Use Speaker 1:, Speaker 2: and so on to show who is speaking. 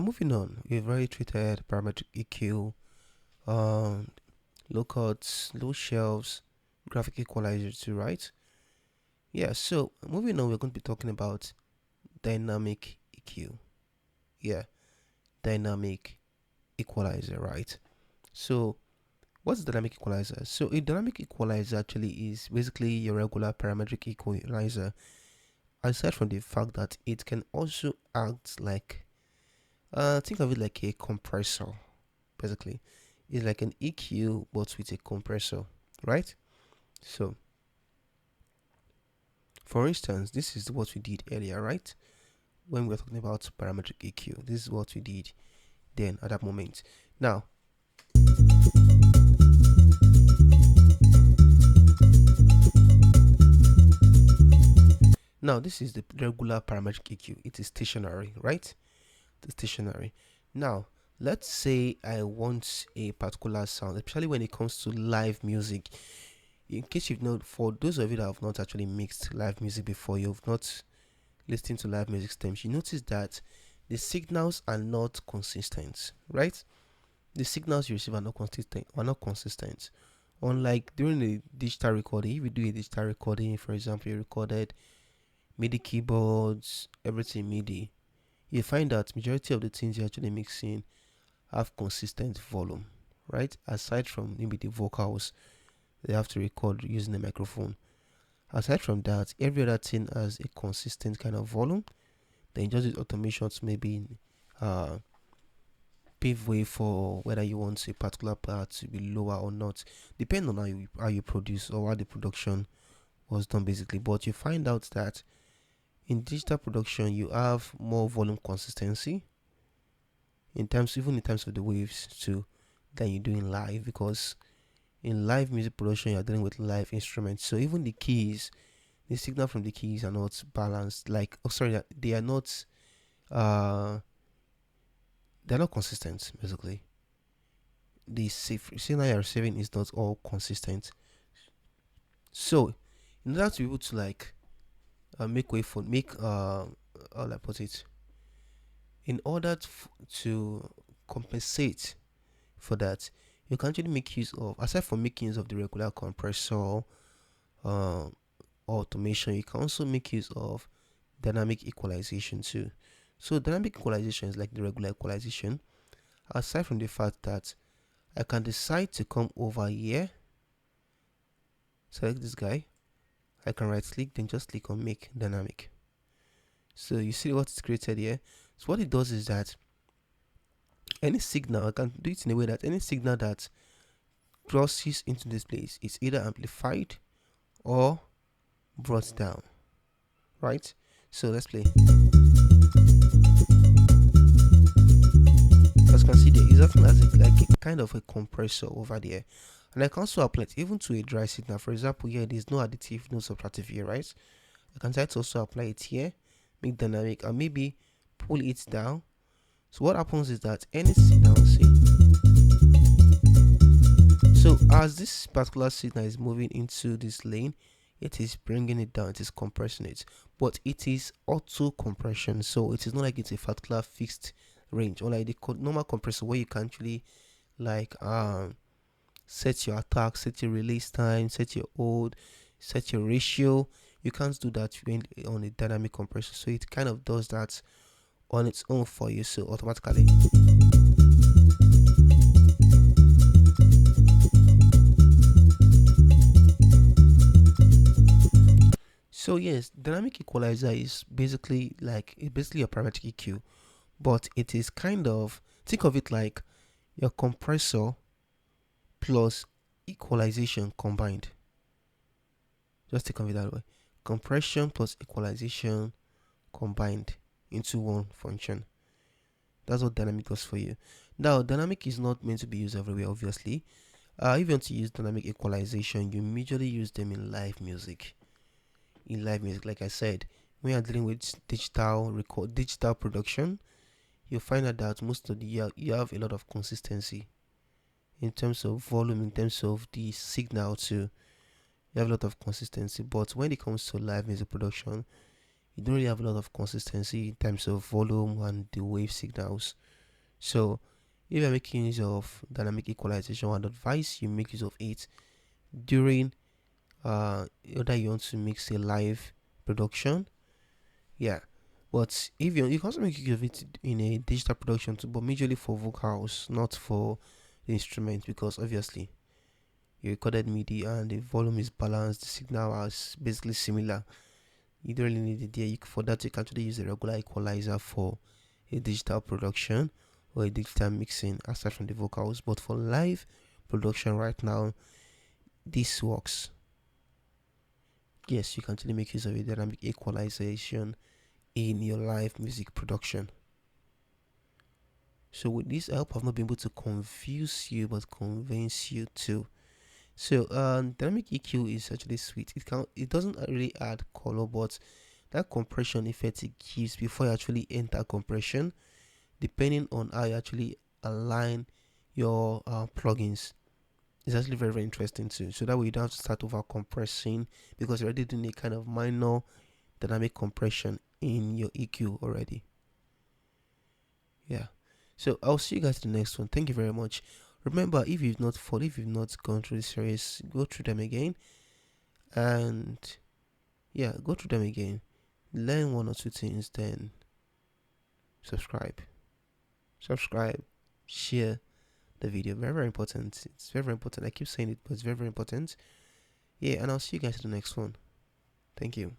Speaker 1: Moving on, we've already treated parametric EQ, um, low cuts, low shelves, graphic equalizers too, right? Yeah, so moving on, we're going to be talking about dynamic EQ. Yeah, dynamic equalizer, right? So, what's dynamic equalizer? So, a dynamic equalizer actually is basically your regular parametric equalizer, aside from the fact that it can also act like, think of it like a compressor, basically. It's like an EQ but with a compressor, right? So, for instance, this is what we did earlier, right? When we were talking about parametric EQ, this is what we did then at that moment. Now, this is the regular parametric EQ. It is stationary, right? It's stationary. Now, let's say I want a particular sound, especially when it comes to live music. In case you've not, for those of you that have not actually mixed live music before, you've not listening to live music stems, you notice that the signals are not consistent, right? The signals you receive are not consistent. Unlike during a digital recording, if you do a digital recording, for example, you recorded MIDI keyboards, everything MIDI, you find that majority of the things you're actually mixing have consistent volume, right? Aside from maybe the vocals, they have to record using a microphone. Aside from that, every other thing has a consistent kind of volume. Then just use automation to maybe uh, pave way for whether you want a particular part to be lower or not, depending on how you produce or how the production was done basically. But you find out that in digital production you have more volume consistency in terms of the waves too than you do in live, because in live music production you're dealing with live instruments, so even the keys, the signal from the keys are not balanced, like, oh sorry, they are not uh they're not consistent basically. The signal you're receiving is not all consistent. So in order to be able to like make way for make how I put it, in order to compensate for that, you can actually make use of, aside from making use of the regular compressor uh, automation, you can also make use of dynamic equalization too. So dynamic equalization is like the regular equalization, aside from the fact that I can decide to come over here, select this guy, I can right click, then just click on make dynamic. So you see what is created here. So what it does is that any signal, I can do it in a way that any signal that crosses into this place is either amplified or brought down, right? So let's play. As you can see there, it's acting as like a kind of a compressor over there. And I can also apply it even to a dry signal. For example, here there's no additive, no subtractive here, right? I can try to also apply it here, make dynamic, and maybe pull it down. So what happens is that any signal, see, so as this particular signal is moving into this lane, it is bringing it down, it is compressing it, but it is auto compression, so it is not like it's a particular fixed range, or like the normal compressor where you can actually like set your attack, set your release time, set your hold, set your ratio. You can't do that when on a dynamic compressor, so it kind of does that on its own for you, so automatically. So yes, dynamic equalizer is basically like, it's basically a parametric EQ, but it is kind of, think of it like your compressor plus equalization combined. Just think of it that way. Compression plus equalization combined into one function. That's what dynamic does for you. Now, dynamic is not meant to be used everywhere, obviously. If you want to use dynamic equalization, you majorly use them in live music. In live music, like I said, when you're dealing with digital production, you'll find out that most of the year you have a lot of consistency in terms of volume, in terms of the signal too. You have a lot of consistency. But when it comes to live music production, you don't really have a lot of consistency in terms of volume and the wave signals. So if you're making use of dynamic equalization, I would advise you make use of it during whether you want to mix a live production. Yeah. But if you can also make use of it in a digital production too, but majorly for vocals, not for the instrument, because obviously you recorded MIDI and the volume is balanced, the signal is basically similar. You don't really need it there. For that, you can actually use a regular equalizer for a digital production or a digital mixing aside from the vocals. But for live production right now, this works. Yes, you can actually make use of a dynamic equalization in your live music production. So with this, I hope I've not been able to confuse you, but convince you too. So dynamic EQ is actually sweet. It doesn't really add color, but that compression effect it gives before you actually enter compression, depending on how you actually align your plugins, is actually very very interesting too. So that way you don't have to start over compressing because you're already doing a kind of minor dynamic compression in your EQ already. Yeah. So I'll see you guys in the next one. Thank you very much. Remember, if you've not gone through this series, go through them again, and yeah, go through them again. Learn one or two things, then subscribe. Subscribe, share the video. Very very important. It's very very important. I keep saying it, but it's very very important. Yeah, and I'll see you guys in the next one. Thank you.